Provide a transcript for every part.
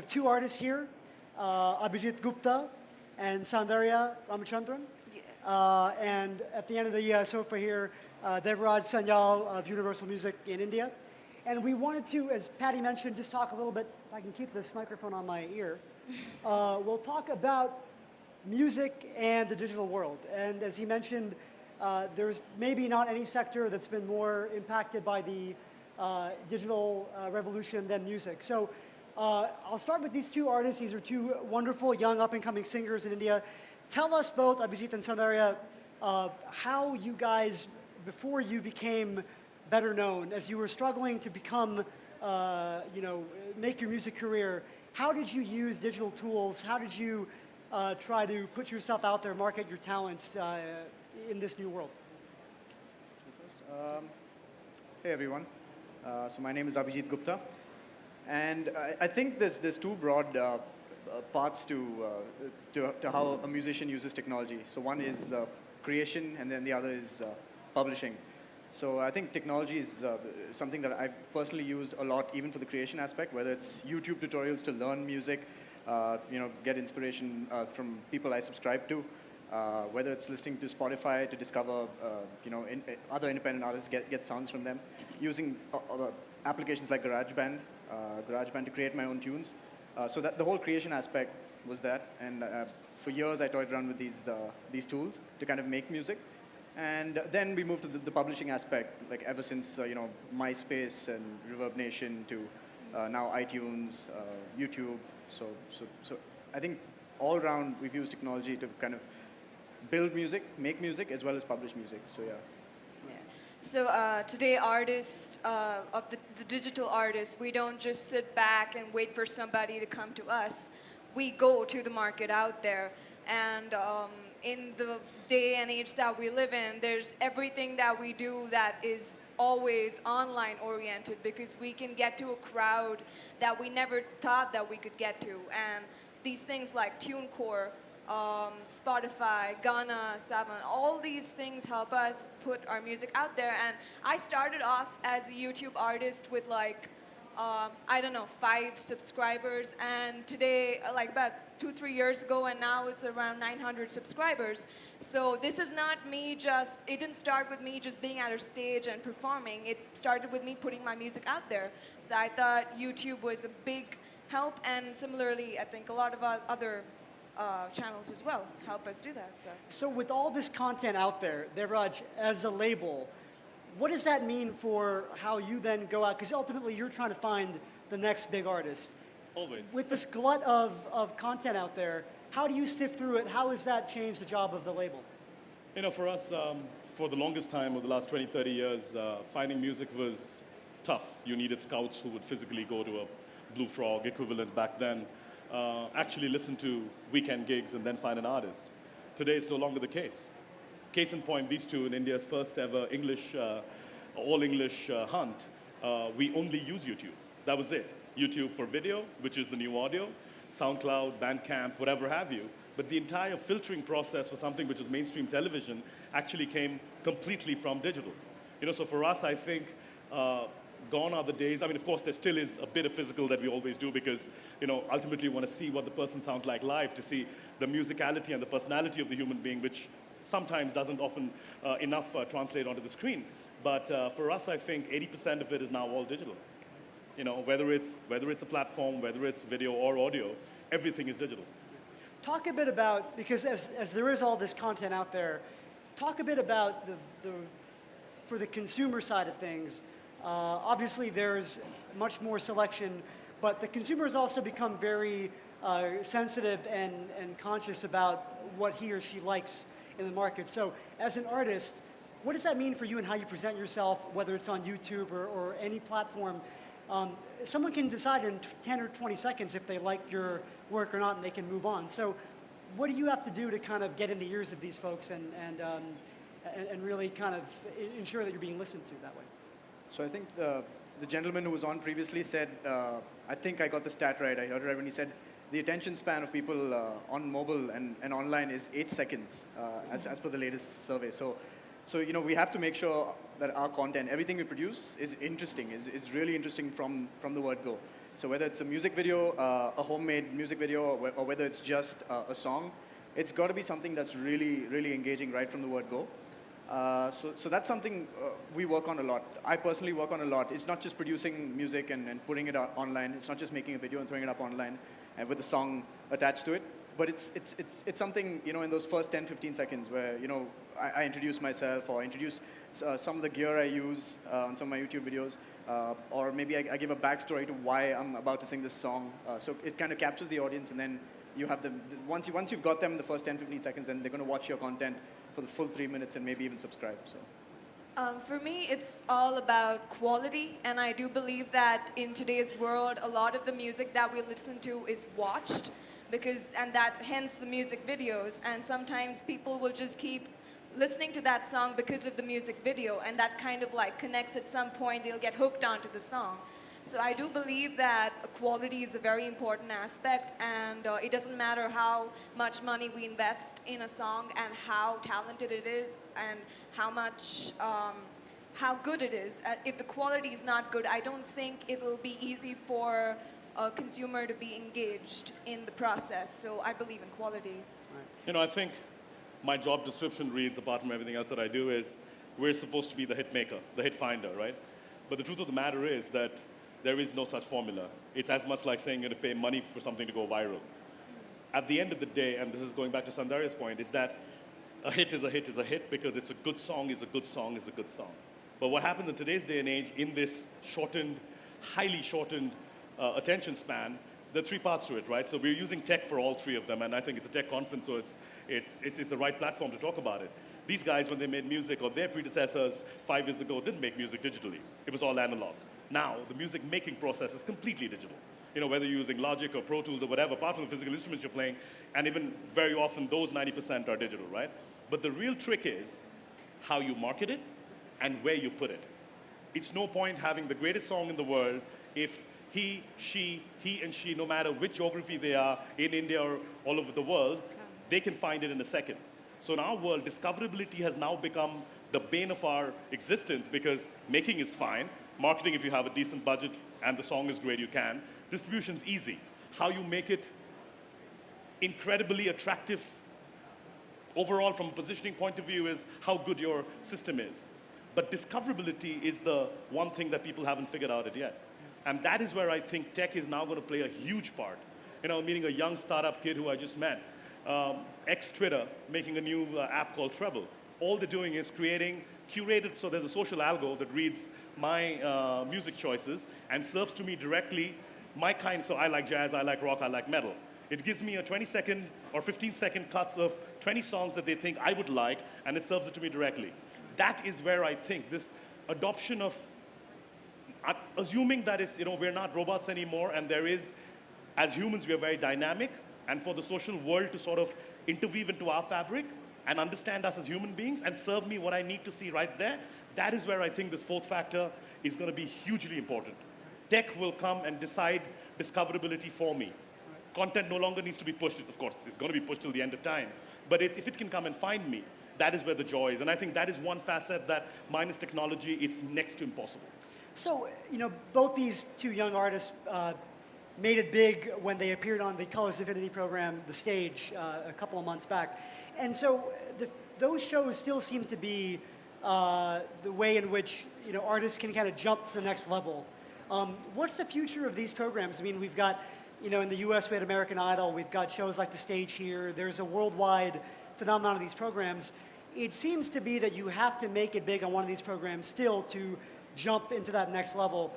have two artists here, Abhijit Gupta and Soundarya Ramachandran. And at the end of the sofa here, Devraj Sanyal of Universal Music in India. And we wanted to, as Patty mentioned, just talk a little bit, if I can keep this microphone on my ear. We'll talk about music and the digital world. And as he mentioned, there's maybe not any sector that's been more impacted by the digital revolution than music. So I'll start with these two artists. These are two wonderful young up-and-coming singers in India. Tell us both, Abhijit and Soundarya, how you guys, before you became better known, as you were struggling to become, make your music career, how did you use digital tools? How did you try to put yourself out there, market your talents in this new world? Hey everyone, so my name is Abhijit Gupta, and I think there's two broad parts to how a musician uses technology. So one is creation, and then the other is publishing. So I think technology is something that I've personally used a lot, even for the creation aspect, whether it's YouTube tutorials to learn music, get inspiration from people I subscribe to, whether it's listening to Spotify to discover, other independent artists, get sounds from them, using applications like GarageBand to create my own tunes. So that the whole creation aspect was that, and for years I toyed around with these tools to kind of make music. And then we moved to the publishing aspect, like ever since MySpace and Reverb Nation to now iTunes, YouTube. So I think all around we've used technology to kind of build music, make music, as well as publish music. So yeah. So today, artists of the digital artists, we don't just sit back and wait for somebody to come to us. We go to the market out there, and in the day and age that we live in, there's everything that we do that is always online oriented, because we can get to a crowd that we never thought that we could get to. And these things like TuneCore, Spotify, Ghana, Savan, all these things help us put our music out there. And I started off as a YouTube artist with 5 subscribers, and today, about 2-3 years ago, and now it's around 900 subscribers. So this is not me it didn't start with me just being at a stage and performing. It started with me putting my music out there. So I thought YouTube was a big help, and similarly, I think a lot of other channels as well help us do that. So with all this content out there, Devraj, as a label, what does that mean for how you then go out? Because ultimately you're trying to find the next big artist. Always. With this glut of content out there, how do you sift through it? How has that changed the job of the label? For us, for the longest time, over the last 20, 30 years, finding music was tough. You needed scouts who would physically go to a Blue Frog equivalent back then, actually listen to weekend gigs and then find an artist. Today, it's no longer the case. Case in point, these two in India's first ever all-English hunt, we only use YouTube. That was it. YouTube for video, which is the new audio, SoundCloud, Bandcamp, whatever have you. But the entire filtering process for something which is mainstream television actually came completely from digital. So for us, I think, gone are the days. I mean, of course, there still is a bit of physical that we always do, because, ultimately we want to see what the person sounds like live, to see the musicality and the personality of the human being, which sometimes doesn't often enough translate onto the screen. But for us, I think 80% of it is now all digital. Whether it's a platform, whether it's video or audio, everything is digital. Talk a bit about, because as there is all this content out there, talk a bit about for the consumer side of things. Obviously, there's much more selection, but the consumer has also become very sensitive and conscious about what he or she likes in the market. So as an artist, what does that mean for you and how you present yourself, whether it's on YouTube or any platform? Someone can decide in 10 or 20 seconds if they like your work or not, and they can move on. So what do you have to do to kind of get in the ears of these folks and really kind of ensure that you're being listened to that way? So I think the gentleman who was on previously said, I think I got the stat right, I heard it right when he said, the attention span of people on mobile and online is 8 seconds, as per the latest survey. So we have to make sure that our content, everything we produce, is interesting, is really interesting from the word go. So whether it's a music video, a homemade music video, or whether it's just a song, it's got to be something that's really, really engaging right from the word go. So that's something we work on a lot. I personally work on a lot. It's not just producing music and putting it out online. It's not just making a video and throwing it up online and with a song attached to it. But it's something, in those first 10, 15 seconds where, I introduce myself or introduce some of the gear I use on some of my YouTube videos. Or maybe I give a backstory to why I'm about to sing this song. So it kind of captures the audience, and then you have them, once you've got them in the first 10, 15 seconds, then they're going to watch your content for the full 3 minutes and maybe even subscribe. So. For me, it's all about quality, and I do believe that in today's world, a lot of the music that we listen to is watched, and that's hence the music videos, and sometimes people will just keep listening to that song because of the music video, and that kind of like connects at some point, they'll get hooked onto the song. So I do believe that quality is a very important aspect, and it doesn't matter how much money we invest in a song and how talented it is and how good it is. If the quality is not good, I don't think it will be easy for a consumer to be engaged in the process. So I believe in quality. I think my job description reads, apart from everything else that I do, is we're supposed to be the hit maker, the hit finder, right? But the truth of the matter is that there is no such formula. It's as much like saying you're going to pay money for something to go viral. At the end of the day, and this is going back to Soundarya's point, is that a hit is a hit is a hit because it's a good song is a good song is a good song. But what happens in today's day and age, in this highly shortened attention span, there are three parts to it, right? So we're using tech for all three of them, and I think it's a tech conference, so it's the right platform to talk about it. These guys, when they made music, or their predecessors 5 years ago, didn't make music digitally. It was all analog. Now, the music making process is completely digital. Whether you're using Logic or Pro Tools or whatever, apart from the physical instruments you're playing, and even very often those 90% are digital, right? But the real trick is how you market it and where you put it. It's no point having the greatest song in the world if he and she, no matter which geography they are, in India or all over the world, they can find it in a second. So in our world, discoverability has now become the bane of our existence because making is fine. Marketing, if you have a decent budget and the song is great, you can. Distribution's easy. How you make it incredibly attractive overall from a positioning point of view is how good your system is. But discoverability is the one thing that people haven't figured out it yet. And that is where I think tech is now going to play a huge part. Meeting a young startup kid who I just met, ex-Twitter, making a new app called Treble. All they're doing is curated, so there's a social algo that reads my music choices and serves to me directly my kind. So I like jazz, I like rock, I like metal. It gives me a 20-second or 15-second cuts of 20 songs that they think I would like, and it serves it to me directly. That is where I think this adoption of, assuming that is, we're not robots anymore, and there is, as humans, we are very dynamic, and for the social world to sort of interweave into our fabric and understand us as human beings and serve me what I need to see right there, that is where I think this fourth factor is going to be hugely important. Tech will come and decide discoverability for me. Content no longer needs to be pushed. Of course, it's going to be pushed till the end of time. But if it can come and find me, that is where the joy is. And I think that is one facet that minus technology, it's next to impossible. So, both these two young artists made it big when they appeared on the Colors Divinity program, The Stage, a couple of months back. And so those shows still seem to be the way in which artists can kind of jump to the next level. What's the future of these programs? I mean, we've got, in the US we had American Idol, we've got shows like The Stage here, there's a worldwide phenomenon of these programs. It seems to be that you have to make it big on one of these programs still to jump into that next level.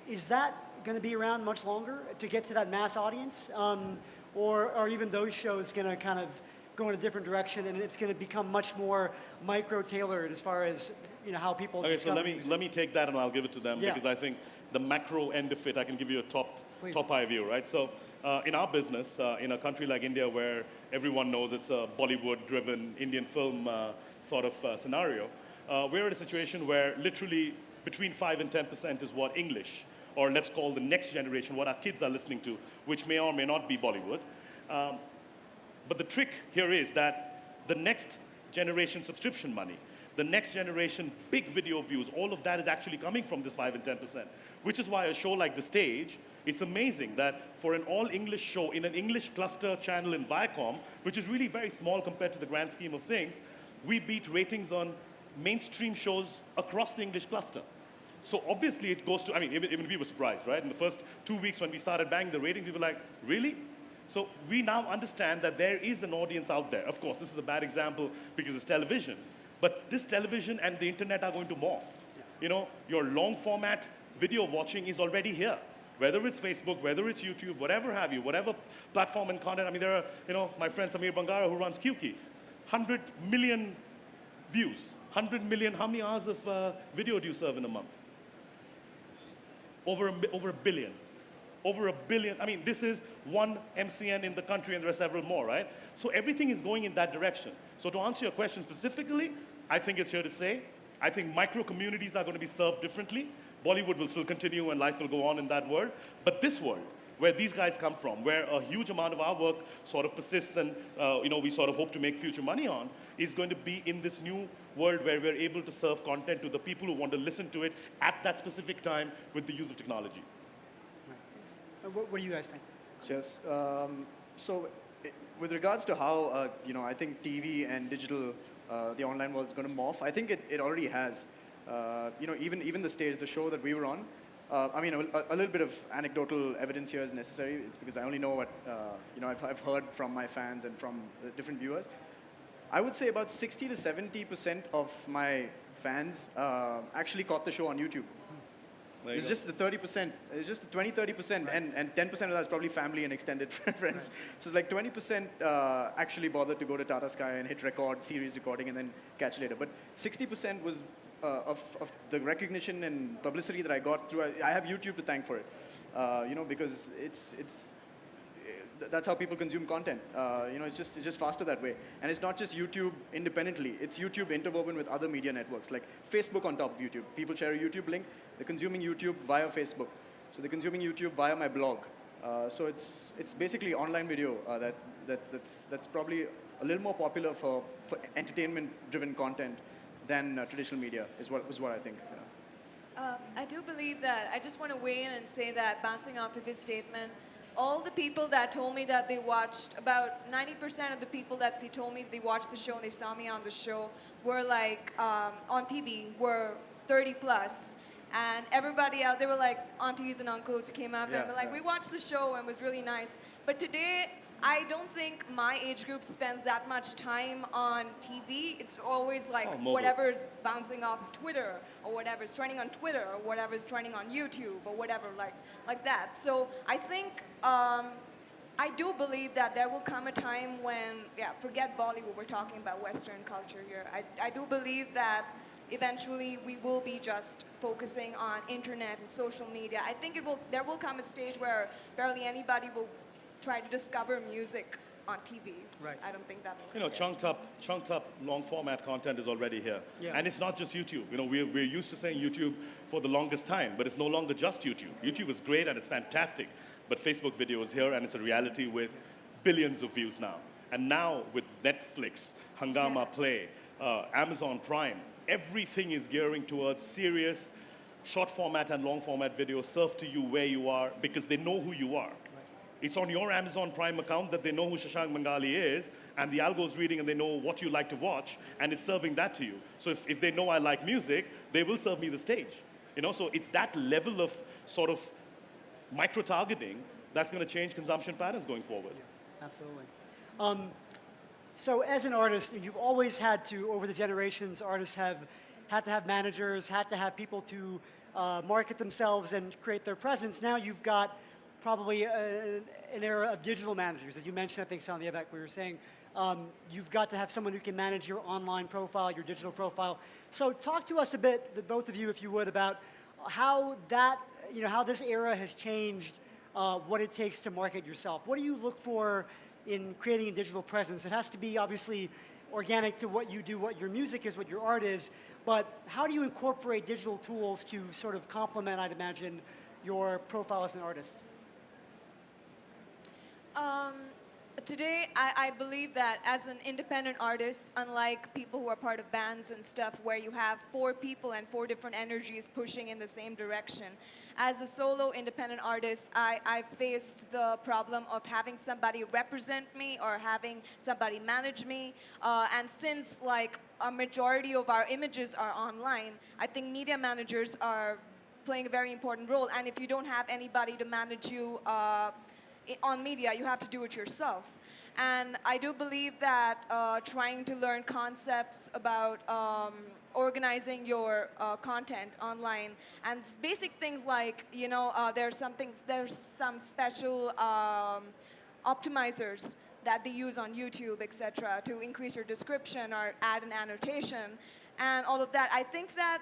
Is that going to be around much longer to get to that mass audience? Or are even those shows going to kind of go in a different direction and it's going to become much more micro-tailored as far as how people discover so let me take that and I'll give it to them because I think the macro end of it, I can give you a top eye view, right? So in our business, in a country like India where everyone knows it's a Bollywood-driven Indian film sort of scenario, we're in a situation where literally between 5 and 10% is what English, or let's call the next generation, what our kids are listening to, which may or may not be Bollywood. But the trick here is that the next generation subscription money, the next generation, big video views, all of that is actually coming from this 5 and 10%. Which is why a show like The Stage, it's amazing that for an all-English show in an English cluster channel in Viacom, which is really very small compared to the grand scheme of things, we beat ratings on mainstream shows across the English cluster. So obviously it goes to, I mean, even we were surprised, right? In the first 2 weeks when we started banging the ratings, we were like, really? So we now understand that there is an audience out there. Of course, this is a bad example because it's television. But this television and the internet are going to morph. Yeah. You know, your long format video watching is already here. Whether it's Facebook, whether it's YouTube, whatever have you, whatever platform and content. I mean, there are, you know, my friend Samir Bangara who runs QQ, 100 million views. 100 million, how many hours of video do you serve in a month? Over a billion. Over a billion. I mean, this is one MCN in the country and there are several more, right? So everything is going in that direction. So to answer your question specifically, I think it's here to stay. I think micro communities are going to be served differently. Bollywood will still continue and life will go on in that world. But this world, where these guys come from, where a huge amount of our work sort of persists and you know, we sort of hope to make future money on, is going to be in this new world where we're able to serve content to the people who want to listen to it at that specific time with the use of technology. Right. What do you guys think? Cheers. With regards to how, you know, I think TV and digital, the online world is going to morph, I think it already has. You know, even the stage, the show that we were on, I mean, a little bit of anecdotal evidence here is necessary. It's because I only know what, you know, I've heard from my fans and from the different viewers. I would say about 60 to 70% of my fans actually caught the show on YouTube. It's just the 30%, it's just the 20, 30%, right. and 10% of that is probably family and extended friends. Right. So it's like 20% actually bothered to go to Tata Sky and hit record, series recording, and then catch later. But 60% was of the recognition and publicity that I got through. I have YouTube to thank for it, you know, because that's how people consume content. You know, it's just faster that way. And it's not just YouTube independently. It's YouTube interwoven with other media networks, like Facebook on top of YouTube. People share a YouTube link. They're consuming YouTube via Facebook. So they're consuming YouTube via my blog. So it's basically online video that's probably a little more popular for entertainment-driven content than traditional media, is what I think. I do believe that. I just want to weigh in and say that, bouncing off of his statement, all the people that told me that they watched, about 90% of the people that they told me they watched the show and they saw me on the show were like, on TV, were 30 plus. And everybody out, they were like aunties and uncles who came out and were like, we watched the show and it was really nice. But today, I don't think my age group spends that much time on TV. It's always like whatever's bouncing off Twitter, or whatever's trending on Twitter, or whatever's trending on YouTube, or whatever, like that. So I think, I do believe that there will come a time when, forget Bollywood, we're talking about Western culture here. I do believe that eventually we will be just focusing on internet and social media. I think there will come a stage where barely anybody will try to discover music on TV. Right. I don't think that will. You know, chunked up long format content is already here. Yeah. And it's not just YouTube. You know, we're used to saying YouTube for the longest time, but it's no longer just YouTube. YouTube is great and it's fantastic, but Facebook video is here and it's a reality with billions of views now. And now with Netflix, Hungama Play, Amazon Prime, everything is gearing towards serious short format and long format video served to you where you are because they know who you are. It's on your Amazon Prime account that they know who Shashank Bengali is, and the algo's reading and they know what you like to watch, and it's serving that to you. So if they know I like music, they will serve me the stage. You know, so it's that level of sort of micro-targeting that's going to change consumption patterns going forward. Yeah, absolutely. So as an artist, you've always had to, over the generations, artists have had to have managers, had to have people to market themselves and create their presence. Now you've got probably an era of digital managers. As you mentioned, I think, Sanyal, we were saying, you've got to have someone who can manage your online profile, your digital profile. So talk to us a bit, the both of you, if you would, about how that, you know, how this era has changed what it takes to market yourself. What do you look for in creating a digital presence? It has to be obviously organic to what you do, what your music is, what your art is, but how do you incorporate digital tools to sort of complement, I'd imagine, your profile as an artist? Today, I believe that as an independent artist, unlike people who are part of bands and stuff where you have 4 people and 4 different energies pushing in the same direction, as a solo independent artist, I faced the problem of having somebody represent me or having somebody manage me. And since like a majority of our images are online, I think media managers are playing a very important role. And if you don't have anybody to manage you on media, you have to do it yourself. And I do believe that trying to learn concepts about organizing your content online and basic things like, there's some special optimizers that they use on YouTube, etc., to increase your description or add an annotation and all of that. I think that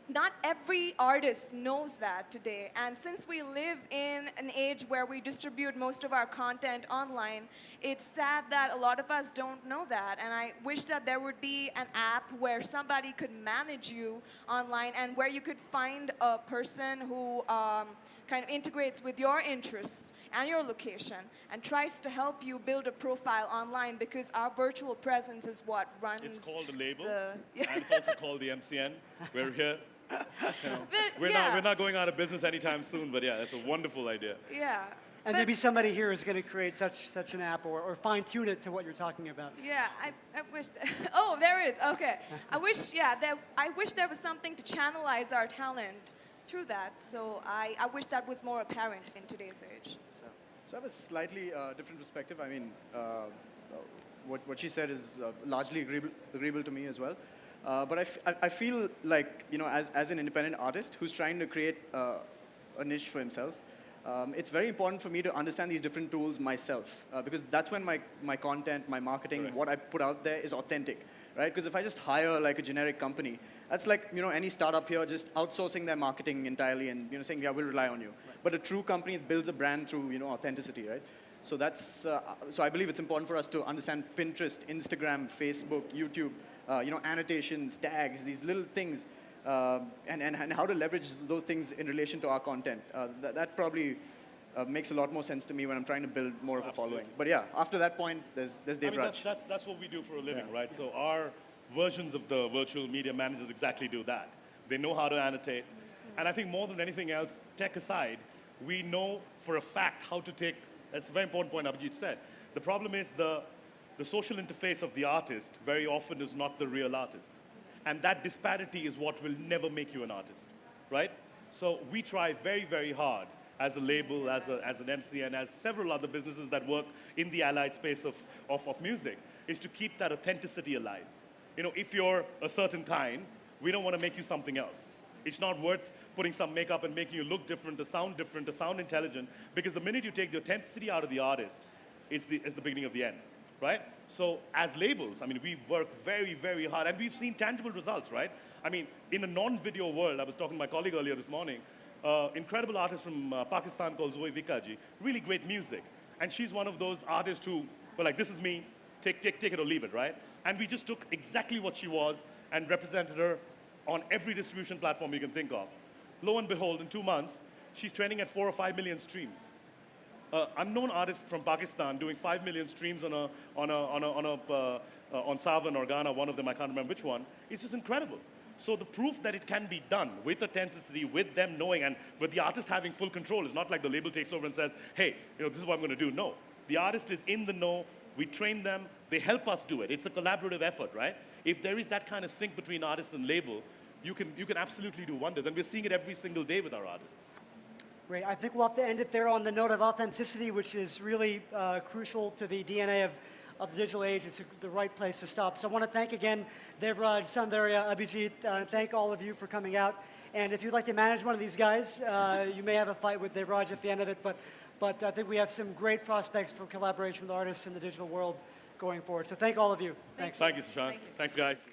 not every artist knows that today. And since we live in an age where we distribute most of our content online, it's sad that a lot of us don't know that. And I wish that there would be an app where somebody could manage you online and where you could find a person who kind of integrates with your interests and your location and tries to help you build a profile online, because our virtual presence is what runs. It's called a label, Yeah. and it's also called the MCN. We're here. But, We're not going out of business anytime soon, but yeah, that's a wonderful idea. Yeah. And But- maybe somebody here is going to create such an app or fine-tune it to what you're talking about. Yeah, I wish that. Oh, there is. Okay. I wish there was something to channelize our talent through that. So I wish that was more apparent in today's age. So So I have a slightly different perspective. I mean, what she said is largely agreeable to me as well. But I feel like, as an independent artist who's trying to create a niche for himself, it's very important for me to understand these different tools myself, because that's when my content, my marketing, Correct. what I put out there is authentic, right? Because if I just hire like a generic company, that's like, any startup here just outsourcing their marketing entirely and, saying, yeah, we'll rely on you. Right. But a true company builds a brand through, authenticity, right? So that's, so I believe it's important for us to understand Pinterest, Instagram, Facebook, YouTube, annotations, tags, these little things, and how to leverage those things in relation to our content. That probably makes a lot more sense to me when I'm trying to build more of a following. But yeah, after that point, there's Devraj. That's what we do for a living, Yeah. right? So our versions of the virtual media managers exactly do that. They know how to annotate. And I think more than anything else, tech aside, we know for a fact how to take, that's a very important point Abhijit said. The problem is the social interface of the artist very often is not the real artist. And that disparity is what will never make you an artist, right? So we try very, very hard as a label, as an MC, and as several other businesses that work in the allied space of music, is to keep that authenticity alive. If you're a certain kind, we don't want to make you something else. It's not worth putting some makeup and making you look different, to sound intelligent, because the minute you take the authenticity out of the artist, it's the beginning of the end, right? So as labels, I mean, we've worked very, very hard, and we've seen tangible results, right? I mean, in a non-video world, I was talking to my colleague earlier this morning, incredible artist from Pakistan called Zoe Vikaji, really great music. And she's one of those artists who were like, this is me, take it or leave it, right? And we just took exactly what she was and represented her on every distribution platform you can think of. Lo and behold, in 2 months, she's trending at 4 or 5 million streams. Unknown artist from Pakistan doing 5 million streams on Savan or Ghana, one of them, I can't remember which one. It's just incredible. So the proof that it can be done with authenticity, with them knowing, and with the artist having full control, it's not like the label takes over and says, hey, this is what I'm going to do. No, the artist is in the know. We train them. They help us do it. It's a collaborative effort, right? If there is that kind of sync between artist and label, you can absolutely do wonders. And we're seeing it every single day with our artists. Great. I think we'll have to end it there on the note of authenticity, which is really crucial to the DNA of the digital age. It's the right place to stop. So I want to thank again Devraj, Soundarya, Abhijit. Thank all of you for coming out. And if you'd like to manage one of these guys, you may have a fight with Devraj at the end of it. But I think we have some great prospects for collaboration with artists in the digital world going forward. So thank all of you. Thanks. Thank you, Shashank. Thank you. Thanks, guys.